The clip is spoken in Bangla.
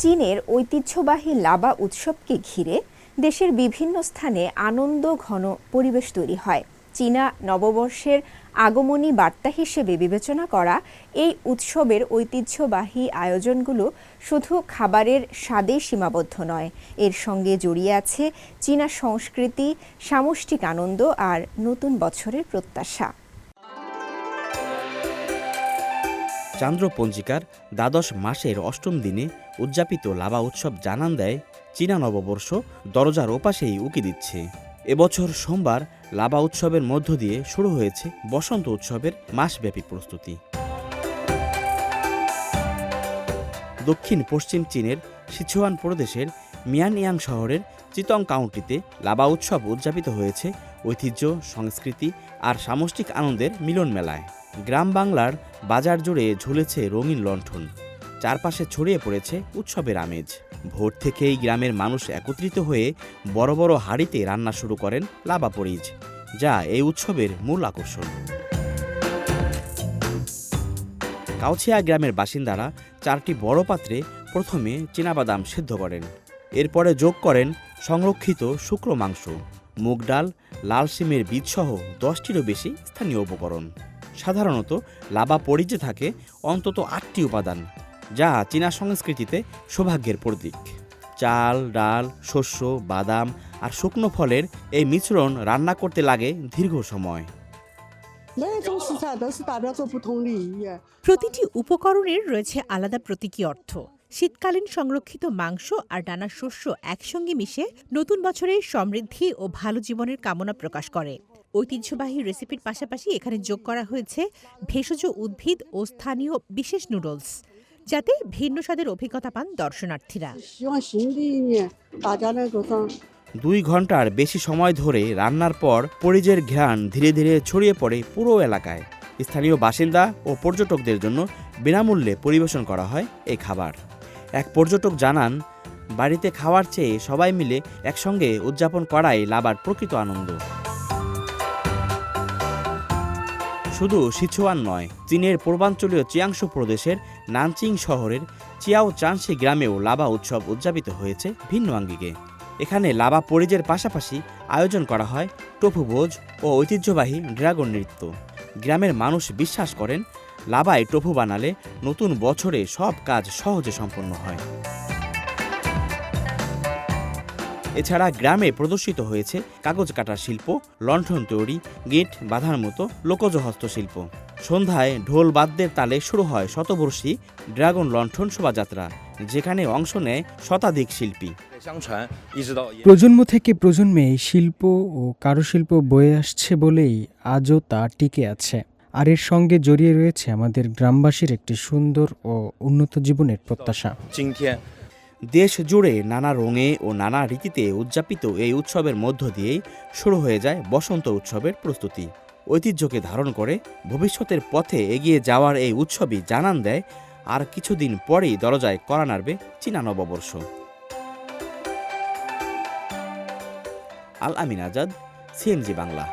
চীনের ঐতিহ্যবাহী লাবা উৎসবকে ঘিরে দেশের বিভিন্ন স্থানে আনন্দ ঘন পরিবেশ তৈরি হয়। চীনা নববর্ষের আগমনী বার্তা হিসেবে বিবেচনা করা এই উৎসবের ঐতিহ্যবাহী আয়োজনগুলো শুধু খাবারের স্বাদেই সীমাবদ্ধ নয়, এর সঙ্গে জড়িয়ে আছে চীনা সংস্কৃতি, সামষ্টিক আনন্দ আর নতুন বছরের প্রত্যাশা। চান্দ্র পঞ্জিকার দ্বাদশ মাসের অষ্টম দিনে উদযাপিত লাবা উৎসব জানান দেয় চীনা নববর্ষ দরজার ওপাশেই উকি দিচ্ছে। এবছর সোমবার লাবা উৎসবের মধ্য দিয়ে শুরু হয়েছে বসন্ত উৎসবের মাসব্যাপী প্রস্তুতি। দক্ষিণ পশ্চিম চীনের সিচুয়ান প্রদেশের মিয়ানইয়াং শহরের চিতং কাউন্টিতে লাবা উৎসব উদযাপিত হয়েছে ঐতিহ্য, সংস্কৃতি আর সামষ্টিক আনন্দের মিলন মেলায়। গ্রাম বাংলার বাজার জুড়ে ঝুলেছে রঙিন লণ্ঠন, চারপাশে ছড়িয়ে পড়েছে উৎসবের আমেজ। ভোর থেকেই গ্রামের মানুষ একত্রিত হয়ে বড় বড় হাঁড়িতে রান্না শুরু করেন লাবা পরিজ, যা এই উৎসবের মূল আকর্ষণ। কাউছিয়া গ্রামের বাসিন্দারা 4টি বড় পাত্রে প্রথমে চীনাবাদাম সিদ্ধ করেন, এরপরে যোগ করেন সংরক্ষিত শুকনো মাংস, মুগ ডাল, লাল শিমের বীজসহ 10টিরও বেশি স্থানীয় উপকরণ। সাধারণত লাবা পরিজে থাকে অন্তত 8টি উপাদান, যা চীনা সংস্কৃতিতে সৌভাগ্যের প্রতীক। চাল, ডাল, শস্য, বাদাম আর শুকনো ফলের এই মিশ্রণ রান্না করতে লাগে দীর্ঘ সময়। প্রতিটি উপকরণের রয়েছে আলাদা প্রতীকী অর্থ। শীতকালীন সংরক্ষিত মাংস আর নানা শস্য একসঙ্গে মিশে নতুন বছরের সমৃদ্ধি ও ভালো জীবনের কামনা প্রকাশ করে। ঐতিহ্যবাহী রেসিপির পাশাপাশি এখানে যোগ করা হয়েছে ভেষজ উদ্ভিদ ও স্থানীয় বিশেষ নুডলস, যাতে ভিন্ন স্বাদের অভিজ্ঞতা পান দর্শনার্থীরা। 2 ঘন্টার বেশি সময় ধরে রান্নার পর পরিজের ঘ্রাণ ধীরে ধীরে ছড়িয়ে পড়ে পুরো এলাকায়। স্থানীয় বাসিন্দা ও পর্যটকদের জন্য বিনামূল্যে পরিবেশন করা হয় এই খাবার। এক পর্যটক জানান, বাড়িতে খাওয়ার চেয়ে সবাই মিলে একসঙ্গে উদযাপন করাই লাবার প্রকৃত আনন্দ। শুধু সিচুয়ান নয়, চীনের পূর্বাঞ্চলীয় চিয়াংশু প্রদেশের নানচিং শহরের চিয়াও চানশি গ্রামেও লাবা উৎসব উদযাপিত হয়েছে ভিন্ন আঙ্গিকে। এখানে লাবা পরিজের পাশাপাশি আয়োজন করা হয় টোফু ভোজ ও ঐতিহ্যবাহী ড্রাগন নৃত্য। গ্রামের মানুষ বিশ্বাস করেন, লাবায় টোফু বানালে নতুন বছরে সব কাজ সহজে সম্পন্ন হয়। এছাড়া গ্রামে প্রদর্শিত হয়েছে কাগজ কাটার শিল্প, লণ্ঠন তৈরি, গিঁট বাঁধার মতো লোকজ হস্তশিল্প। সন্ধ্যায় ঢোল বাদ্যের তালে শুরু হয় শতবর্ষী ড্রাগন লণ্ঠন শোভাযাত্রা, যেখানে অংশ নেয় শতাধিক শিল্পী। প্রজন্ম থেকে প্রজন্মে এই শিল্প ও কারুশিল্প বয়ে আসছে বলেই আজও তা টিকে আছে। আর এর সঙ্গে জড়িয়ে রয়েছে আমাদের গ্রামবাসীর একটি সুন্দর ও উন্নত জীবনের প্রত্যাশা। দেশ জুড়ে নানা রঙে ও নানা রীতিতে উদযাপিত এই উৎসবের মধ্য দিয়েই শুরু হয়ে যায় বসন্ত উৎসবের প্রস্তুতি। ঐতিহ্যকে ধারণ করে ভবিষ্যতের পথে এগিয়ে যাওয়ার এই উৎসবই জানান দেয় আর কিছুদিন পরেই দরজায় কড়া নাড়বে চীনা নববর্ষ। আল আমিন আজাদ, সিএমজি বাংলা।